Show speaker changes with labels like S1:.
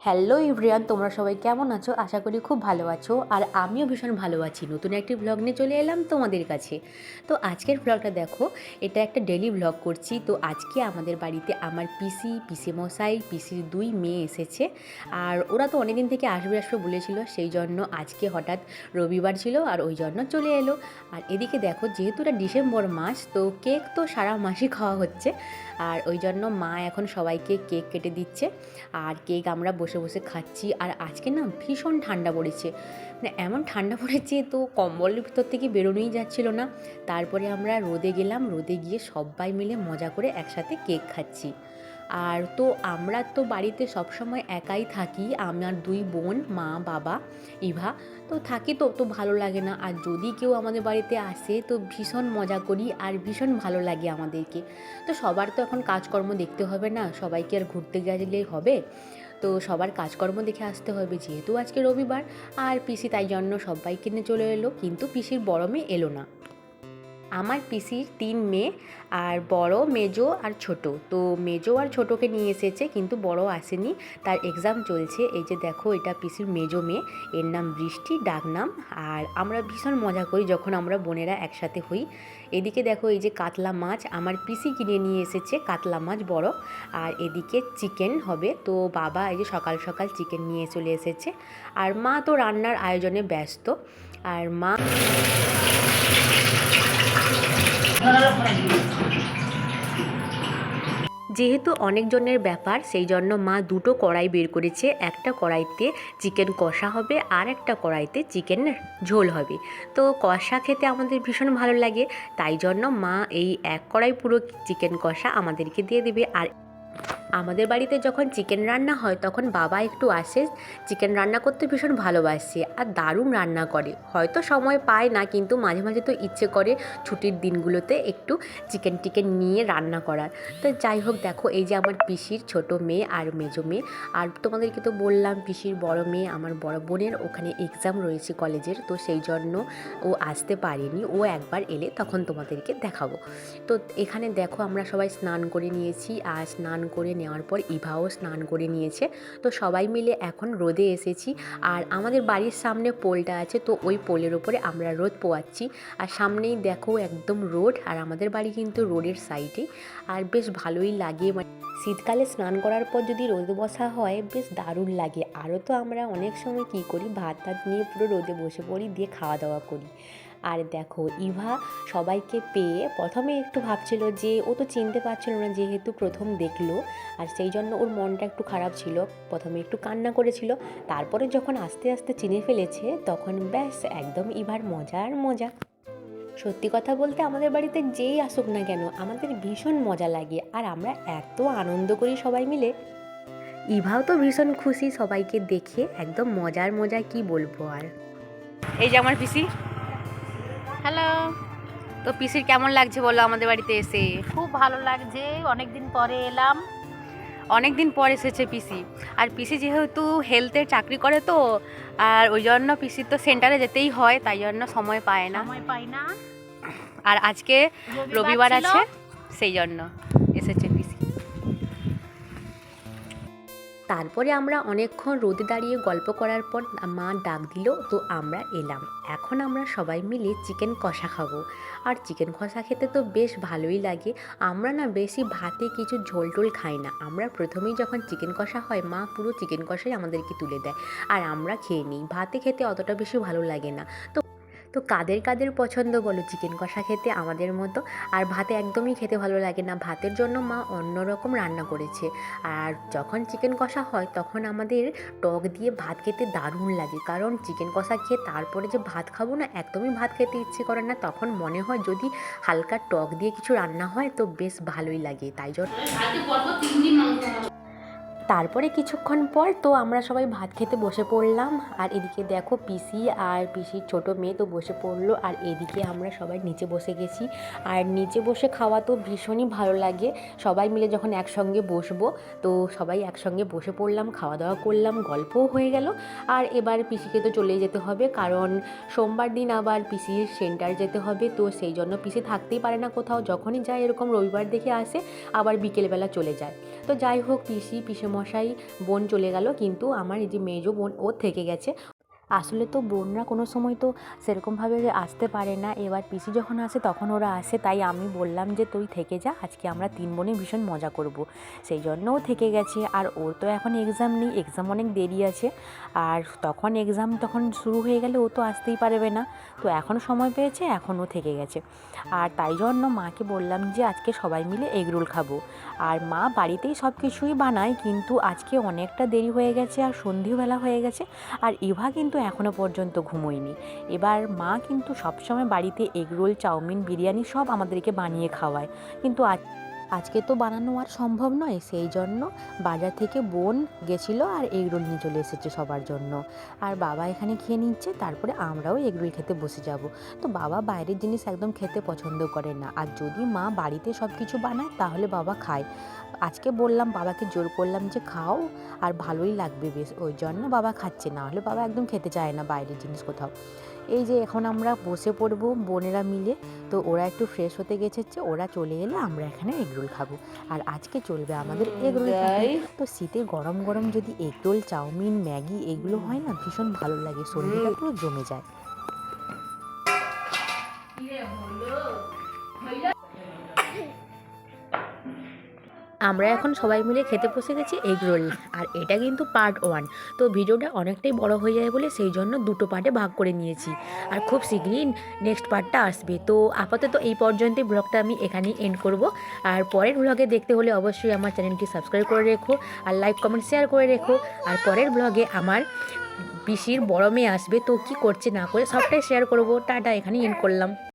S1: Hello everyone, তোমরা সবাই কেমন আছো? আশা করি খুব ভালো আছো। আর আমিও ভীষণ ভালো আছি। নতুন একটি ভ্লগ নিয়ে চলে এলাম তোমাদের কাছে। তো আজকের ভ্লগটা দেখো, এটা একটা ডেলি ভ্লগ করছি। তো আজকে আমাদের বাড়িতে আমার পিসিমশাই, পিসির 2 মেয়ে এসেছে। আর ওরা তো অনেকদিন থেকে আসবে বলেছিল, সেই জন্য আজকে হঠাৎ রবিবার ছিল আর ওই জন্য চলে এলো। আর এদিকে দেখো, যেহেতু এটা ডিসেম্বর মাস, তো কেক তো সারা মাসই খাওয়া হচ্ছে। আর ওই জন্য মা এখন সবাইকে কেক কেটে দিচ্ছে আর কেক আমরা বসে বসে খাচ্ছি। আর আজকে না ভীষণ ঠান্ডা পড়েছে, মানে এমন ঠান্ডা পড়েছে তো কম্বলের ভিতর থেকে বেরোনোই যাচ্ছিল না। তারপরে আমরা রোদে গেলাম, রোদে গিয়ে সবাই মিলে মজা করে একসাথে কেক খাচ্ছি। আর তো আমরা তো বাড়িতে সবসময় একাই থাকি, আমার 2 বোন, মা, বাবা, ইভা। তো থাকি তো ভালো লাগে না। আর যদি কেউ আমাদের বাড়িতে আসে তো ভীষণ মজা করি আর ভীষণ ভালো লাগে আমাদেরকে। তো সবার তো এখন কাজকর্ম দেখতে হবে না, সবাইকে আর ঘুরতে গেলেই হবে। তো সবার কাজকর্ম দেখে আসতে হবে, যেহেতু আজকে রবিবার। আর পিসি তাই জন্য সবাইকে নিয়ে চলে এলো, কিন্তু পিসির বড় মেয়ে এলো না। আমার পিসির 3 মেয়ে, আর বড়, মেজো আর ছোট। তো মেজো আর ছোটোকে নিয়ে এসেছে, কিন্তু বড় আসেনি, তার এক্সাম চলছে। এই যে দেখো, এটা পিসির মেজো মেয়ে, এর নাম বৃষ্টি, ডাক নাম। আর আমরা ভীষণ মজা করি যখন আমরা বোনেরা একসাথে হই। এদিকে দেখো, এই যে কাতলা মাছ আমার পিসি কিনে নিয়ে এসেছে, কাতলা মাছ বড়। আর এদিকে চিকেন হবে, তো বাবা এই যে সকাল সকাল চিকেন নিয়ে চলে এসেছে। আর মা তো রান্নার আয়োজনে ব্যস্ত। আর মা যেহেতু অনেকজনের ব্যাপার, সেই জন্য মা 2টো কড়াই বের করেছে। একটা কড়াইতে চিকেন কষা হবে আর একটা কড়াইতে চিকেন ঝোল হবে। তো কষা খেতে আমাদের ভীষণ ভালো লাগে, তাই জন্য মা এই এক কড়াই পুরো চিকেন কষা আমাদেরকে দিয়ে দেবে। আর আমাদের বাড়িতে যখন চিকেন রান্না হয় তখন বাবা একটু আসে, চিকেন রান্না করতে ভীষণ ভালোবাসে আর দারুণ রান্না করে। হয়তো সময় পায় না, কিন্তু মাঝে মাঝে তো ইচ্ছে করে ছুটির দিনগুলোতে একটু চিকেন নিয়ে রান্না করার। তো যাই হোক, দেখো এই যে আমার পিসির ছোট মেয়ে আর মেজো মেয়ে। আর তোমাদেরকে তো বললাম পিসির বড় মেয়ে, আমার বড় বোনের ওখানে এক্সাম রয়েছে কলেজের, তো সেই জন্য ও আসতে পারেনি। ও একবার এলে তখন তোমাদেরকে দেখাবো। তো এখানে দেখো, আমরা সবাই স্নান করে নিয়েছি। আর স্নান করে নেওয়ার পর ইভাও স্নান করে নিয়েছে। তো সবাই মিলে এখন রোদে এসেছি। আর আমাদের বাড়ির সামনে পোলটা আছে, তো ওই পোলের ওপরে আমরা রোদ পোয়াচ্ছি। আর সামনেই দেখো একদম রোড, আর আমাদের বাড়ি কিন্তু রোডের সাইডে। আর বেশ ভালোই লাগে, মানে শীতকালে স্নান করার পর যদি রোদে বসা হয় বেশ দারুণ লাগে। আরও তো আমরা অনেক সময় কী করি, ভাত নিয়ে পুরো রোদে বসে পড়ি, দিয়ে খাওয়া দাওয়া করি। আর দেখো, ইভা সবাইকে পেয়ে প্রথমে একটু ভাবছিল যে ও তো চিনতে পারছিল না, যেহেতু প্রথম দেখলো। আর সেই জন্য ওর মনটা একটু খারাপ ছিল, প্রথমে একটু কান্না করেছিল। তারপরে যখন আস্তে আস্তে চিনে ফেলেছে, তখন ব্যাস একদম ইভার মজার মজা। সত্যি কথা বলতে আমাদের বাড়িতে যেই আসুক না কেন আমাদের ভীষণ মজা লাগে, আর আমরা এত আনন্দ করি সবাই মিলে। ইভাও তো ভীষণ খুশি সবাইকে দেখে, একদম মজার মজা, কি বলবো আর। এই যে আমার পিসি।
S2: হ্যালো।
S1: তো পিসির কেমন লাগছে বলো আমাদের বাড়িতে এসে?
S2: খুব ভালো লাগছে, অনেক দিন পরে এলাম।
S1: অনেক দিন পর এসেছে পিসি। আর পিসি যেহেতু হেলথের চাকরি করে, তো আর ওই জন্য পিসির তো সেন্টারে যেতেই হয়, তাই জন্য সময় পায় না।
S2: সময় পাই না।
S1: আর আজকে রবিবার
S2: ছিল।
S1: আছে, সেই জন্য এসেছে পিসি। তারপরে আমরা অনেকক্ষণ রোদে দাঁড়িয়ে গল্প করার পর মা ডাক দিল, তো আমরা এলাম। এখন আমরা সবাই মিলে চিকেন কষা খাবো। আর চিকেন কষা খেতে তো বেশ ভালোই লাগে। আমরা না বেশি ভাতে কিছু ঝোল টোল খাই না, আমরা প্রথমেই যখন চিকেন কষা হয় মা পুরো চিকেন কষাই আমাদেরকে তুলে দেয়, আর আমরা খেয়ে নিই। ভাতে খেতে অতটা বেশি ভালো লাগে না। তো কাদের কাদের পছন্দ বলো চিকেন কষা খেতে আমাদের মতো? আর ভাতে একদমই খেতে ভালো লাগে না, ভাতের জন্য মা অন্যরকম রান্না করেছে। আর যখন চিকেন কষা হয় তখন আমাদের টক দিয়ে ভাত খেতে দারুণ লাগে, কারণ চিকেন কষা খেয়ে তারপরে যে ভাত খাবো না, একদমই ভাত খেতে ইচ্ছে করে না। তখন মনে হয় যদি হালকা টক দিয়ে কিছু রান্না হয় তো বেশ ভালোই লাগে, তাই জন্য। তারপরে কিছুক্ষণ পর তো আমরা সবাই ভাত খেতে বসে পড়লাম। আর এদিকে দেখো, পিসি আর পিসির ছোট মেয়ে তো বসে পড়লো, আর এদিকে আমরা সবাই নিচে বসে গেছি। আর নিচে বসে খাওয়া তো ভীষণই ভালো লাগে, সবাই মিলে যখন একসঙ্গে বসবো। তো সবাই একসঙ্গে বসে পড়লাম, খাওয়া দাওয়া করলাম, গল্পও হয়ে গেল। আর এবার পিসিকে তো চলে যেতে হবে, কারণ সোমবার দিন আবার পিসির সেন্টার যেতে হবে। তো সেই জন্য পিসি থাকতেই পারে না কোথাও, যখনই যায় এরকম রবিবার দেখে আসে, আবার বিকেলবেলা চলে যায়। তো যাই হোক, পিসি শ্বশুরমশাই বোন চলে গেল, কিন্তু আমার এই যে মেজো বোন ও থেকে গেছে। আসলে তো বোনরা কোনো সময় তো সেরকমভাবে আসতে পারে না, এবার পিসি যখন আসে তখন ওরা আসে, তাই আমি বললাম যে তুই থেকে যা, আজকে আমরা 3 বোনে ভীষণ মজা করব। সেই জন্য ও থেকে গেছে। আর ওর তো এখন এক্সাম নেই, এক্সাম অনেক দেরি আছে, আর তখন এক্সাম তখন শুরু হয়ে গেলে ও তো আসতেই পারবে না। তো এখন সময় পেয়েছে, এখন ও থেকে গেছে। আর তাই জন্য মাকে বললাম যে আজকে সবাই মিলে এগরোল খাবো। আর মা বাড়িতেই সব কিছুই বানায়, কিন্তু আজকে অনেকটা দেরি হয়ে গেছে আর সন্ধেবেলা হয়ে গেছে, আর ইভা কিন্তু এখনও পর্যন্ত ঘুমোয়নি। এবার মা কিন্তু সবসময় বাড়িতে এগরোল, চাউমিন, বিরিয়ানি সব আমাদেরকে বানিয়ে খাওয়ায়, কিন্তু আজকে তো বানানো আর সম্ভব নয়। সেই জন্য বাজার থেকে বোন গেছিলো আর এগরোল নিয়ে চলে এসেছে সবার জন্য। আর বাবা এখানে খেয়ে নিচ্ছে, তারপরে আমরাও এগরোল খেতে বসে যাব। তো বাবা বাইরের জিনিস একদম খেতে পছন্দ করে না, আর যদি মা বাড়িতে সব কিছু বানায় তাহলে বাবা খায়। আজকে বললাম, বাবাকে জোর করলাম যে খাও, আর ভালোই লাগবে বেশ, ওই জন্য বাবা খাচ্ছে, না হলে বাবা একদম খেতে চায় না বাইরের জিনিস কোথাও। এই যে এখন আমরা বসে পড়বো বোনেরা মিলে, তো ওরা একটু ফ্রেশ হতে গেছে, ওরা চলে এলে আমরা এখানে এগরোল খাবো। আর আজকে চলবে আমাদের এগরোল খাবো। তো শীতে গরম গরম যদি এগরোল, চাউমিন, ম্যাগি এগুলো হয় না, ভীষণ ভালো লাগে, শরীরটা পুরো জমে যায়। আমরা এখন সবাই মিলে খেতে বসে গেছি এগরোল, আর এটা কিন্তু পার্ট 1। তো ভিডিওটা অনেকটাই বড় হয়ে যায় বলে সেই জন্য 2টো পার্টে ভাগ করে নিয়েছি, আর খুব শীঘ্রই নেক্সট পার্টটা আসবে। তো আপাতত এই পর্যন্তই ব্লগটা আমি এখানেই এন্ড করব। আর পরের ব্লগে দেখতে হলে অবশ্যই আমার চ্যানেলটি সাবস্ক্রাইব করে রেখো, আর লাইক, কমেন্ট, শেয়ার করে রেখো। আর পরের ব্লগে আমার পিসির বড় মেয়ে আসবে, তো কী করছে না করে সবটাই শেয়ার করব। টাটা, এখানেই এন্ড করলাম।